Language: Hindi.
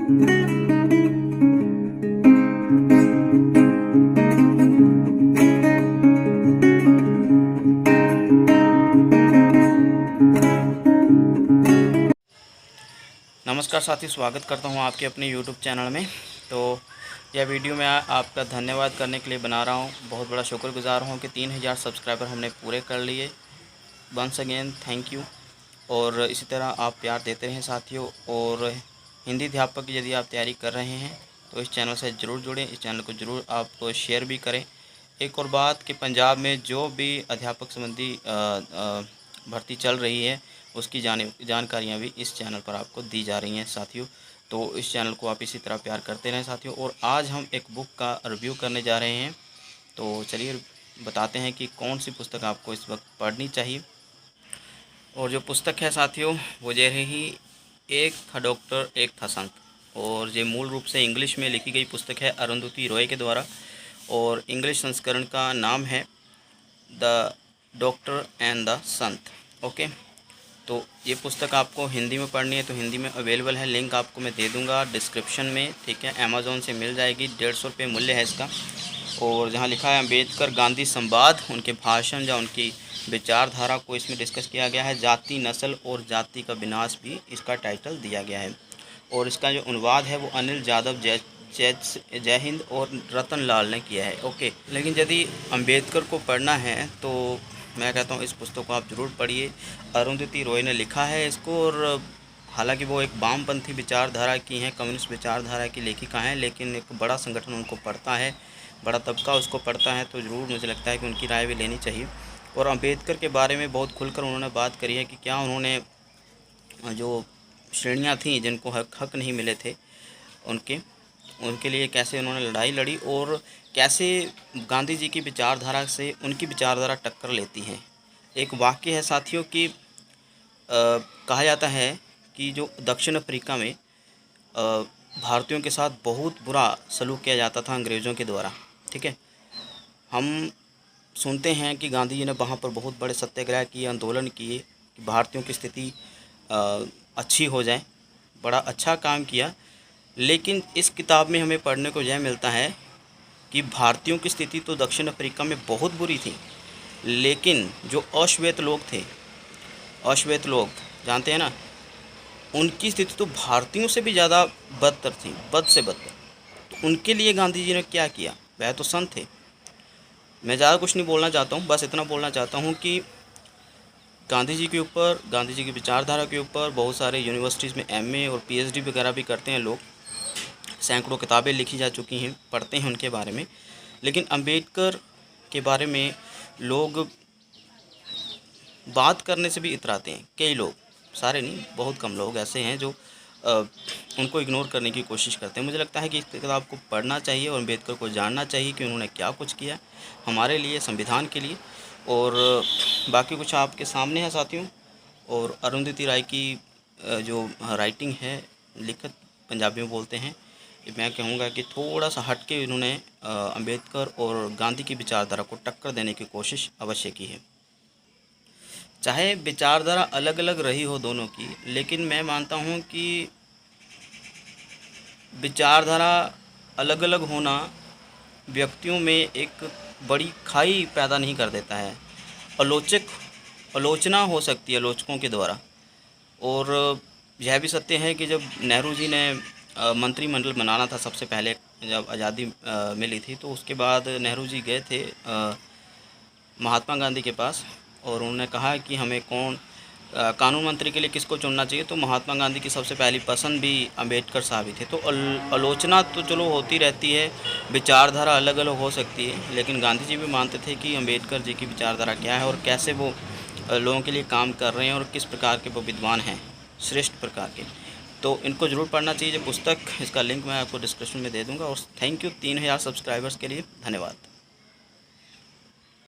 नमस्कार साथी, स्वागत करता हूं आपके अपने YouTube चैनल में। तो यह वीडियो मैं आपका धन्यवाद करने के लिए बना रहा हूं। बहुत बड़ा शुक्रगुजार हूं कि 3000 सब्सक्राइबर हमने पूरे कर लिए। Once again thank you. और इसी तरह आप प्यार देते रहें साथियों। और हिंदी अध्यापक की यदि आप तैयारी कर रहे हैं तो इस चैनल से ज़रूर जुड़ें, इस चैनल को ज़रूर आप शेयर भी करें। एक और बात कि पंजाब में जो भी अध्यापक संबंधी भर्ती चल रही है उसकी जानकारियाँ भी इस चैनल पर आपको दी जा रही हैं साथियों। तो इस चैनल को आप इसी तरह प्यार करते रहें साथियों। और आज हम एक बुक का रिव्यू करने जा रहे हैं। तो चलिए बताते हैं कि कौन सी पुस्तक आपको इस वक्त पढ़नी चाहिए। और जो पुस्तक है साथियों वो ये रही, एक था डॉक्टर एक था संत। और ये मूल रूप से इंग्लिश में लिखी गई पुस्तक है अरुंधति रॉय के द्वारा। और इंग्लिश संस्करण का नाम है the doctor and the Sant. Okay, तो ये पुस्तक आपको हिंदी में पढ़नी है तो हिंदी में अवेलेबल है। लिंक आपको मैं दे दूंगा डिस्क्रिप्शन में, ठीक है। अमेज़ॉन से मिल जाएगी। 150 रुपये मूल्य है इसका। और जहाँ लिखा है अम्बेडकर गांधी संवाद, उनके भाषण या उनकी विचारधारा को इसमें डिस्कस किया गया है। जाति, नस्ल और जाति का विनाश भी इसका टाइटल दिया गया है। और इसका जो अनुवाद है वो अनिल यादव, जय हिंद और रतन लाल ने किया है। ओके, लेकिन यदि अम्बेडकर को पढ़ना है तो मैं कहता हूँ इस पुस्तक को आप ज़रूर पढ़िए। अरुंधति रॉय ने लिखा है इसको। और हालांकि वो एक वामपंथी विचारधारा की हैं, कम्युनिस्ट विचारधारा की लेखिका हैं, लेकिन एक बड़ा संगठन उनको पढ़ता है, बड़ा तबका उसको पढ़ता है, तो ज़रूर मुझे लगता है कि उनकी राय भी लेनी चाहिए। और अम्बेडकर के बारे में बहुत खुलकर उन्होंने बात करी है कि क्या उन्होंने जो श्रेणियाँ थीं जिनको हक नहीं मिले थे उनके लिए कैसे उन्होंने लड़ाई लड़ी और कैसे गांधी जी की विचारधारा से उनकी विचारधारा टक्कर लेती है। एक वाक्य है साथियों कि कहा जाता है कि जो दक्षिण अफ्रीका में भारतीयों के साथ बहुत बुरा सलूक किया जाता था अंग्रेज़ों के द्वारा, ठीक है। हम सुनते हैं कि गांधी जी ने वहाँ पर बहुत बड़े सत्याग्रह किए, आंदोलन किए कि भारतीयों की स्थिति अच्छी हो जाए। बड़ा अच्छा काम किया। लेकिन इस किताब में हमें पढ़ने को यह मिलता है कि भारतीयों की स्थिति तो दक्षिण अफ्रीका में बहुत बुरी थी, लेकिन जो अश्वेत लोग थे, अश्वेत लोग जानते हैं ना, उनकी स्थिति तो भारतीयों से भी ज़्यादा बदतर थी, बद से बदतर। तो उनके लिए गांधी जी ने क्या किया? वह तो संत थे। मैं ज़्यादा कुछ नहीं बोलना चाहता हूँ, बस इतना बोलना चाहता हूँ कि गांधी जी के ऊपर, गांधी जी की विचारधारा के ऊपर बहुत सारे यूनिवर्सिटीज़ में एमए और पीएचडी वगैरह भी करते हैं लोग। सैकड़ों किताबें लिखी जा चुकी हैं, पढ़ते हैं उनके बारे में। लेकिन अम्बेडकर के बारे में लोग बात करने से भी इतराते हैं। कई लोग, सारे नहीं, बहुत कम लोग ऐसे हैं जो उनको इग्नोर करने की कोशिश करते हैं। मुझे लगता है कि इस किताब को पढ़ना चाहिए और अम्बेडकर को जानना चाहिए कि उन्होंने क्या कुछ किया हमारे लिए, संविधान के लिए। और बाकी कुछ आपके सामने है साथियों। और अरुंधति राय की जो राइटिंग है, लिखत पंजाबी में बोलते हैं, मैं कहूँगा कि थोड़ा सा हट के इन्होंने अम्बेडकर और गांधी की विचारधारा को टक्कर देने की कोशिश अवश्य की है। चाहे विचारधारा अलग अलग रही हो दोनों की, लेकिन मैं मानता हूँ कि विचारधारा अलग अलग होना व्यक्तियों में एक बड़ी खाई पैदा नहीं कर देता है। आलोचना हो सकती है आलोचकों के द्वारा। और यह भी सत्य है कि जब नेहरू जी ने मंत्रिमंडल बनाना था सबसे पहले, जब आज़ादी मिली थी, तो उसके बाद नेहरू जी गए थे महात्मा गांधी के पास और उन्होंने कहा कि हमें कानून मंत्री के लिए किसको चुनना चाहिए। तो महात्मा गांधी की सबसे पहली पसंद भी अम्बेडकर साहब ही थे। तो आलोचना तो चलो होती रहती है, विचारधारा अलग अलग हो सकती है, लेकिन गांधी जी भी मानते थे कि अम्बेडकर जी की विचारधारा क्या है और कैसे वो लोगों के लिए काम कर रहे हैं और किस प्रकार के वो विद्वान हैं, श्रेष्ठ प्रकार के। तो इनको ज़रूर पढ़ना चाहिए पुस्तक। इसका लिंक मैं आपको डिस्क्रिप्शन में दे दूँगा। और थैंक यू 3000 सब्सक्राइबर्स के लिए, धन्यवाद।